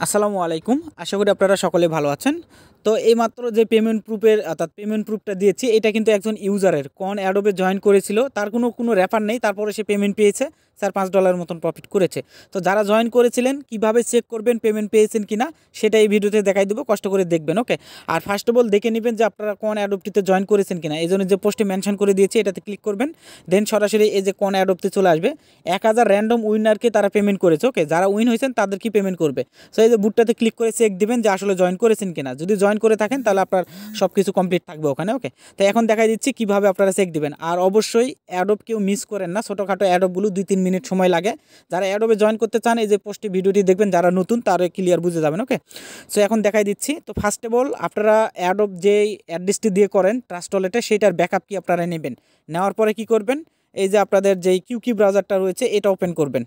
আসসালামু আলাইকুম। আশা করি আপনারা সকলে ভালো আছেন। তো এইমাত্র যে পেমেন্ট প্রুফের অর্থাৎ পেমেন্ট প্রুফটা দিয়েছি, এটা কিন্তু একজন ইউজারের অ্যাডোবে জয়েন করেছিল। তার কোনো রেফার নেই, তারপরে সে পেমেন্ট পেয়েছে, $4-5 মতন প্রফিট করেছে। তো যারা জয়েন করেছিলেন কিভাবে চেক করবেন পেমেন্ট পেয়েছেন কিনা সেটা এই ভিডিওতে দেখাই দেবো, কষ্ট করে দেখবেন। ওকে, আর ফার্স্ট অফ অল দেখে নেবেন যে আপনারা অ্যাডোপটিতে জয়েন করেছেন কিনা। এই জন্য যে পোস্টে মেনশন করে দিয়েছি এটাতে ক্লিক করবেন, দেন সরাসরি এই যে অ্যাডোপতে চলে আসবে। 1000 র্যান্ডম উইনারকে তারা পেমেন্ট করেছে। ওকে, যারা উইন হয়েছেন তাদের কি পেমেন্ট করবে। সো এই যে বুটটাতে ক্লিক করে চেক দিবেন যে আসলে জয়েন করেছেন কিনা। যদি জয়েন করে থাকেন তাহলে আপনার সব কিছু কমপ্লিট থাকবে ওখানে। ওকে, তো এখন দেখাই দিচ্ছি কিভাবে আপনারা চেক দিবেন। আর অবশ্যই অ্যাডোব কেউ মিস করেন না, ছোটোখাটো অ্যাডোবগুলো 2-3 মিনিট সময় লাগে। যারা অ্যাডোবে জয়েন করতে চান এই যে পোস্টে ভিডিওটি দেখবেন, যারা নতুন তারা ক্লিয়ার বুঝে যাবেন। ওকে, সো এখন দেখাই দিচ্ছি। তো ফার্স্ট অফ অল আপনারা অ্যাডোব যেই অ্যাড্রেসটি দিয়ে করেন ট্রাস্ট ওয়ালেটে, সেইটার ব্যাকআপ কি আপনারা নেবেন। নেওয়ার পরে কি করবেন, এই যে আপনাদের যেই কিউকি ব্রাউজারটা রয়েছে এটা ওপেন করবেন।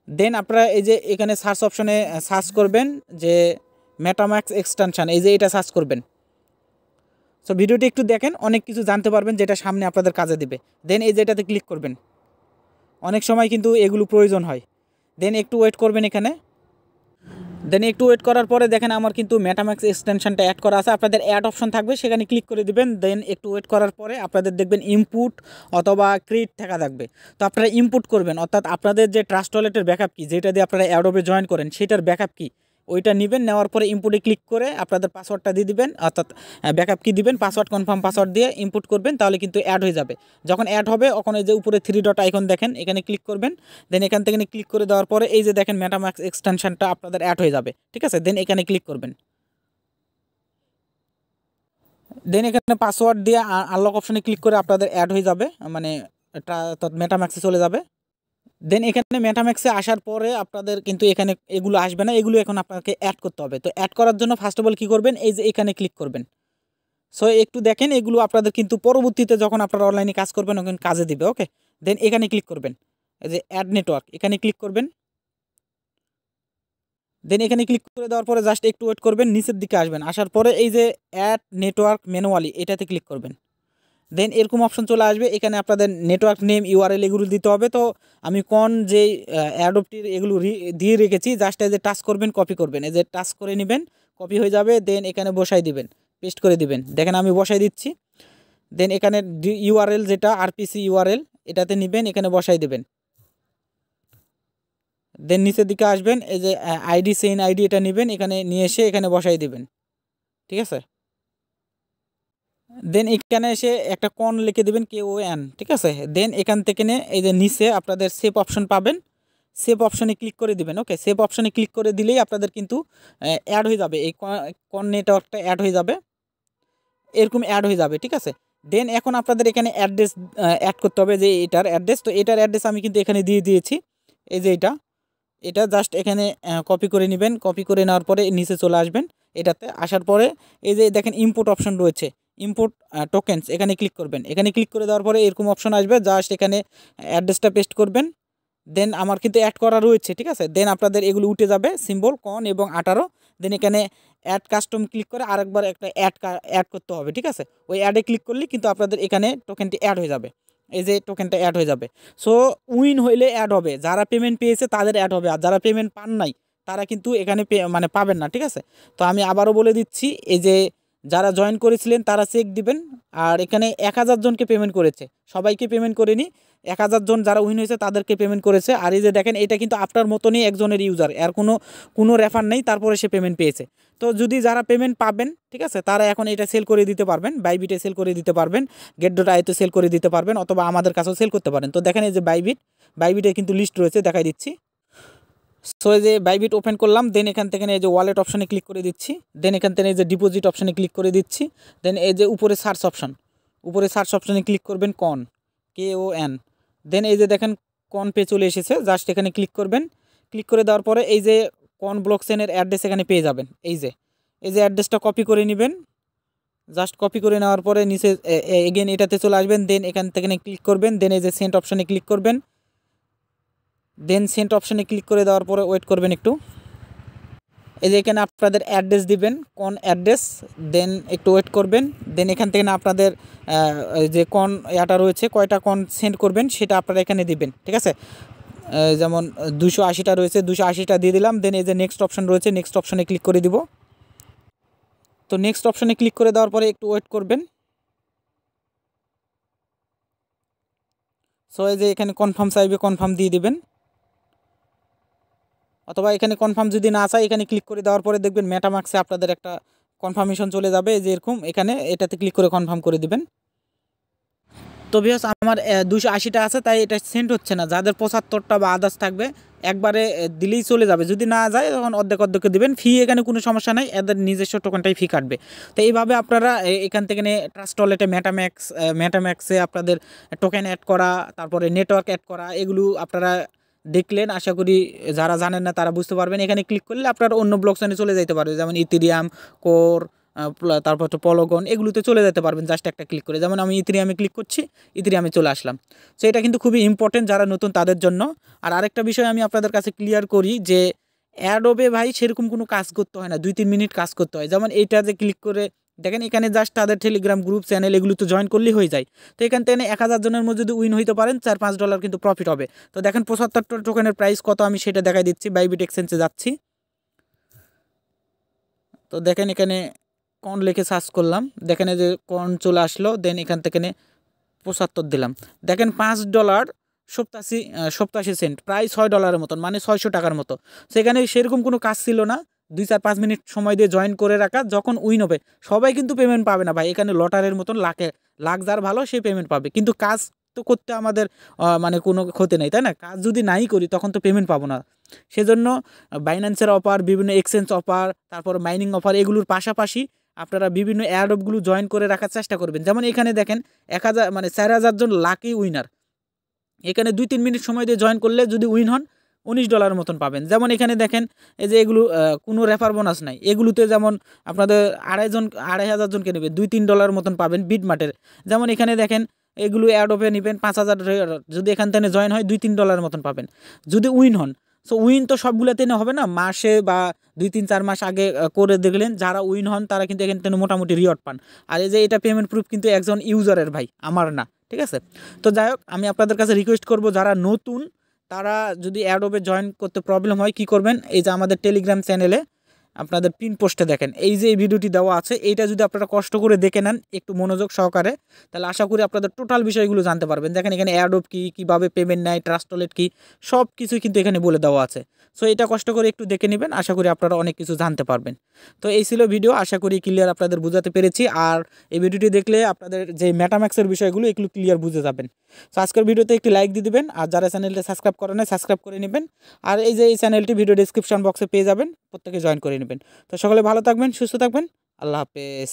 দেন আপনারা এই যে এখানে সার্চ অপশনে সার্চ করবেন যে মেটাম্যাক্স এক্সটেনশন, এই যে এটা সার্চ করবেন। সো ভিডিওটি একটু দেখেন, অনেক কিছু জানতে পারবেন যেটা সামনে আপনাদের কাজে দিবে। দেন এই যে এটাতে ক্লিক করবেন, অনেক সময় কিন্তু এগুলো প্রয়োজন হয়। দেন একটু ওয়েট করবেন এখানে। দেন একটু ওয়েট করার পরে দেখেন আমার কিন্তু মেটাম্যাক্স এক্সটেনশনটা অ্যাড করা আছে। আপনাদের অ্যাড অপশন থাকবে, সেখানে ক্লিক করে দিবেন। দেন একটু ওয়েট করার পরে আপনাদের দেখবেন ইনপুট অথবা ক্রিয়েট থাকা থাকবে। তো আপনারা ইনপুট করবেন, অর্থাৎ আপনাদের যে ট্রাস্ট ওয়ালেটের ব্যাকআপ কি, যেটা দিয়ে আপনারা অ্যাডোবে জয়েন করেন সেটার ব্যাকআপ কি ওইটা নেবেন। নেওয়ার পরে ইনপুটে ক্লিক করে আপনাদের পাসওয়ার্ডটা দিয়ে দিবেন, অর্থাৎ ব্যাকআপ কি দিবেন, পাসওয়ার্ড কনফার্ম পাসওয়ার্ড দিয়ে ইনপুট করবেন, তাহলে কিন্তু অ্যাড হয়ে যাবে। যখন অ্যাড হবে তখন এই যে উপরে 3 ডট আইকন দেখেন, এখানে ক্লিক করবেন। দেন এখান থেকে ক্লিক করে দেওয়ার পরে এই যে দেখেন মেটাম্যাক্স এক্সটেনশনটা আপনাদের অ্যাড হয়ে যাবে। ঠিক আছে, দেন এখানে ক্লিক করবেন। দেন এখানে পাসওয়ার্ড দিয়ে আনলক অপশনে ক্লিক করে আপনাদের অ্যাড হয়ে যাবে, মানে এটা মেটাম্যাক্সে চলে যাবে। দেন এখানে মেটাম্যাক্সে আসার পরে আপনাদের কিন্তু এখানে এগুলো আসবে না, এগুলো এখন আপনাকে অ্যাড করতে হবে। তো অ্যাড করার জন্য ফার্স্ট অফ অল কী করবেন, এই যে এখানে ক্লিক করবেন। সো একটু দেখেন, এগুলো আপনাদের কিন্তু পরবর্তীতে যখন আপনারা অনলাইনে কাজ করবেন ওখানে কাজে দিবে। ওকে, দেন এখানে ক্লিক করবেন, এই যে অ্যাড নেটওয়ার্ক, এখানে ক্লিক করবেন। দেন এখানে ক্লিক করে দেওয়ার পরে জাস্ট একটু ওয়েট করবেন, নিচের দিকে আসবেন। আসার পরে এই যে অ্যাড নেটওয়ার্ক ম্যানুয়ালি এটাতে ক্লিক করবেন। দেন এরকম অপশন চলে আসবে, এখানে আপনাদের নেটওয়ার্ক নেম ইউআরএল এগুলো দিতে হবে। তো আমি যে অ্যাডোপটির এগুলো দিয়ে রেখেছি, জাস্ট এই যে টাচ করবেন, কপি করবেন, এই যে টাচ করে নেবেন, কপি হয়ে যাবে। দেন এখানে বসাই দিবেন, পেস্ট করে দিবেন। দেখেন আমি বসাই দিচ্ছি। দেন এখানে ইউআরএল যেটা আরপিসি ইউআরএল এটাতে নেবেন, এখানে বসাই দেবেন। দেন নিচের দিকে আসবেন, এই যে আইডি সেইন আইডি এটা নেবেন, এখানে নিয়ে এসে এখানে বসাই দিবেন। ঠিক আছে, দেন এখানে এসে একটা লিখে দেবেন KON। ঠিক আছে, দেন এখান থেকে এই যে নিচে আপনাদের সেভ অপশন পাবেন, সেভ অপশনে ক্লিক করে দিবেন। ওকে, সেভ অপশনে ক্লিক করে দিলেই আপনাদের কিন্তু অ্যাড হয়ে যাবে, এই নেটওয়ার্কটা অ্যাড হয়ে যাবে, এরকম অ্যাড হয়ে যাবে। ঠিক আছে, দেন এখন আপনাদের এখানে অ্যাড্রেস অ্যাড করতে হবে, যে এটার অ্যাড্রেস। তো এটার অ্যাড্রেস আমি কিন্তু এখানে দিয়ে দিয়েছি, এই যে এটা জাস্ট এখানে কপি করে নেবেন। কপি করে নেওয়ার পরে নিচে চলে আসবেন, এটাতে আসার পরে এই যে দেখেন ইনপুট অপশন রয়েছে, ইনপুট টোকেনস, এখানে ক্লিক করবেন। এখানে ক্লিক করে দেওয়ার পরে এরকম অপশন আসবে, জাস্ট এখানে অ্যাড্রেসটা পেস্ট করবেন। দেন আমার কিন্তু অ্যাড করা রয়েছে। ঠিক আছে, দেন আপনাদের এগুলো উঠে যাবে, সিম্বল এবং 18। দেন এখানে অ্যাড কাস্টম ক্লিক করে আরেকবার একটা অ্যাড করতে হবে। ঠিক আছে, ওই অ্যাডে ক্লিক করলে কিন্তু আপনাদের এখানে টোকেনটি অ্যাড হয়ে যাবে, এই যে টোকেনটা অ্যাড হয়ে যাবে। সো উইন হইলে অ্যাড হবে, যারা পেমেন্ট পেয়েছে তাদের অ্যাড হবে, আর যারা পেমেন্ট পান নাই তারা কিন্তু এখানে মানে পাবেন না। ঠিক আছে, তো আমি আবারও বলে দিচ্ছি, এই যে যারা জয়েন করেছিলেন তারা চেক দিবেন। আর এখানে 1000 জনকে পেমেন্ট করেছে, সবাইকে পেমেন্ট করেনি, 1000 জন যারা উইন হয়েছে তাদেরকে পেমেন্ট করেছে। আর এই যে দেখেন এটা কিন্তু আপনার মতনই একজনের ইউজার, এর কোনো রেফার নেই, তারপরে সে পেমেন্ট পেয়েছে। তো যদি যারা পেমেন্ট পাবেন, ঠিক আছে, তারা এখন এটা সেল করে দিতে পারবেন, বাইবিটে সেল করে দিতে পারবেন, get.io সেল করে দিতে পারবেন, অথবা আমাদের কাছেও সেল করতে পারেন। তো দেখেন এই যে বাইবিটে কিন্তু লিস্ট রয়েছে, দেখাই দিচ্ছি। সো এই যে বাইবিট ওপেন করলাম। দেন এখান থেকে এই যে ওয়ালেট অপশনে ক্লিক করে দিচ্ছি। দেন এখান থেকে এই যে ডিপোজিট অপশনে ক্লিক করে দিচ্ছি। দেন এই যে উপরে সার্চ অপশনে ক্লিক করবেন KON। দেন এই যে দেখেন পে চলে এসেছে, জাস্ট এখানে ক্লিক করবেন। ক্লিক করে দেওয়ার পরে এই যে ব্লকচেনের অ্যাড্রেস এখানে পেয়ে যাবেন। এই যে অ্যাড্রেসটা কপি করে নেবেন, জাস্ট কপি করে নেওয়ার পরে নিচে এগেন এটাতে চলে আসবেন। দেন এখান থেকে ক্লিক করবেন। দেন এই যে সেন্ট অপশনে ক্লিক করবেন। দেন সেন্ট অপশনে ক্লিক করে দেওয়ার পরে ওয়েট করবেন একটু। এই যে এখানে আপনাদের অ্যাড্রেস দিবেন, অ্যাড্রেস। দেন একটু ওয়েট করবেন। দেন এখান থেকে আপনাদের যে এটা রয়েছে, কয়টা সেন্ড করবেন সেটা আপনারা এখানে দিবেন। ঠিক আছে, যেমন 280টা রয়েছে, 280টা দিয়ে দিলাম। দেন এই যে নেক্সট অপশন রয়েছে, নেক্সট অপশনে ক্লিক করে দিব। তো নেক্সট অপশনে ক্লিক করে দেওয়ার পরে একটু ওয়েট করবেন। সো এই যে এখানে কনফার্ম চাইবে, কনফার্ম দিয়ে দিবেন, অথবা এখানে কনফার্ম যদি না চাই এখানে ক্লিক করে দেওয়ার পরে দেখবেন মেটামাক্সে আপনাদের একটা কনফার্মেশন চলে যাবে, যে এরকম এখানে এটাতে ক্লিক করে কনফার্ম করে দিবেন। তো ভিউয়ার্স আমার 280টা আছে, তাই এটা সেন্ড হচ্ছে না। যাদের 75টা বা আদার্স থাকবে একবারে দিলেই চলে যাবে, যদি না যায় তখন অর্ধেক অর্ধেক দিবেন। ফি এখানে কোনো সমস্যা নাই, এদের নিজস্ব টোকেনটাই ফি কাটবে। তো এইভাবে আপনারা এখান থেকে ট্রাস্ট ওয়ালেটে মেটাম্যাক্সে আপনাদের টোকেন অ্যাড করা, তারপরে নেটওয়ার্ক অ্যাড করা, এগুলো আপনারা দেখলেন। আশা করি যারা জানেন না তারা বুঝতে পারবেন। এখানে ক্লিক করলে আপনারা অন্য ব্লকচেনে চলে যেতে পারবে, যেমন ইথেরিয়াম, কোর, তারপর হচ্ছে পলগন, এগুলোতে চলে যেতে পারবেন জাস্ট একটা ক্লিক করে। যেমন আমি ইথেরিয়ামে ক্লিক করছি, ইথেরিয়ামে চলে আসলাম। সো এটা কিন্তু খুবই ইম্পর্টেন্ট যারা নতুন তাদের জন্য। আর আরেকটা বিষয় আমি আপনাদের কাছে ক্লিয়ার করি যে অ্যাডোবে ভাই সেরকম কোনো কাজ করতে হয় না, 2-3 মিনিট কাজ করতে হয়। যেমন এইটাতে ক্লিক করে দেখেন, এখানে জাস্ট তাদের টেলিগ্রাম গ্রুপ চ্যানেল এগুলো তো জয়েন করলেই হয়ে যায়। তো এখান থেকে 1000 জনের মধ্যে যদি উইন হইতে পারেন $4-5 কিন্তু প্রফিট হবে। তো দেখেন 75টা টোকেনের প্রাইস কত আমি সেটা দেখাই দিচ্ছি। বাইবিট এক্সচেঞ্জে যাচ্ছি। তো দেখেন এখানে কন লিখে সার্চ করলাম, দেখেন এই যে কন চলে আসলো। দেন এখান থেকে 75 দিলাম। দেখেন $5 87 সেন্ট, প্রায় $6 মতন, মানে 600 টাকার মতো। সেখানে সেরকম কোনো কাজ ছিল না, 2-4-5 মিনিট সময় দিয়ে জয়েন করে রাখা। যখন উইন হবে সবাই কিন্তু পেমেন্ট পাবে না ভাই, এখানে লটারির মতন লাখ যার ভালো সে পেমেন্ট পাবে, কিন্তু কাজ তো করতে আমাদের মানে কোনো ক্ষতি নেই, তাই না? কাজ যদি নাই করি তখন তো পেমেন্ট পাবো না। সেজন্য বাইন্যান্সের অফার, বিভিন্ন এক্সচেঞ্জ অফার, তারপর মাইনিং অফার, এগুলোর পাশাপাশি আপনারা বিভিন্ন এয়ারড্রপগুলো জয়েন করে রাখার চেষ্টা করবেন। যেমন এখানে দেখেন 1000 মানে 4000 জন লাকি উইনার, এখানে 2-3 মিনিট সময় দিয়ে জয়েন করলে যদি উইন হন $19 মতন পাবেন। যেমন এখানে দেখেন এই যে এগুলো কোনো রেফার বোনাস নাই, এগুলোতে যেমন আপনাদের 2500 জনকে নেবে, $2-3 মতন পাবেন বিটমার্টের। যেমন এখানে দেখেন এগুলো অ্যাডোপে নেবেন 5000, যদি এখান থেকে জয়েন হয় $2-3 মতন পাবেন যদি উইন হন। সো উইন তো সবগুলোতে হবে না, মাসে বা 2-3-4 মাস আগে করে দেখলেন যারা উইন হন তারা কিন্তু এখান থেকে মোটামুটি রিওয়ার্ড পান। আর এই যে এটা পেমেন্ট প্রুফ কিন্তু একজন ইউজারের ভাই, আমার না, ঠিক আছে? তো যাই হোক, আমি আপনাদের কাছে রিকোয়েস্ট করব যারা নতুন তারা যদি অ্যাডোবে জয়েন করতে প্রবলেম হয় কি করবেন, এই যে আমাদের টেলিগ্রাম চ্যানেলে আপনাদের পিন পোস্টে দেখেন এই যে এই ভিডিওটি দেওয়া আছে, এইটা যদি আপনারা কষ্ট করে দেখে নেন একটু মনোযোগ সহকারে, তাহলে আশা করি আপনাদের টোটাল বিষয়গুলো জানতে পারবেন। দেখেন এখানে অ্যাডোব কী, কীভাবে পেমেন্ট নেয়, ট্রাস্ট ওয়ালেট কী, সব কিছুই কিন্তু এখানে বলে দেওয়া আছে। সো এটা কষ্ট করে একটু দেখে নেবেন, আশা করি আপনারা অনেক কিছু জানতে পারবেন। তো এই ছিল ভিডিও, আশা করি ক্লিয়ার আপনাদের বোঝাতে পেরেছি। আর এই ভিডিওটি দেখলে আপনাদের যে মেটাম্যাক্সের বিষয়গুলো এগুলো ক্লিয়ার বুঝে যাবেন। তো আজকের ভিডিওতে একটি লাইক দিয়ে দেবেন, আর যারা চ্যানেলটা সাবস্ক্রাইব করে নেয় সাবস্ক্রাইব করে নেবেন। আর এই যে এই চ্যানেলটি ভিডিও ডিসক্রিপশন বক্সে পেয়ে যাবেন, প্রত্যেকে জয়েন করে নেবেন। তো সকলে ভালো থাকবেন, সুস্থ থাকবেন, আল্লাহ হাফেজ।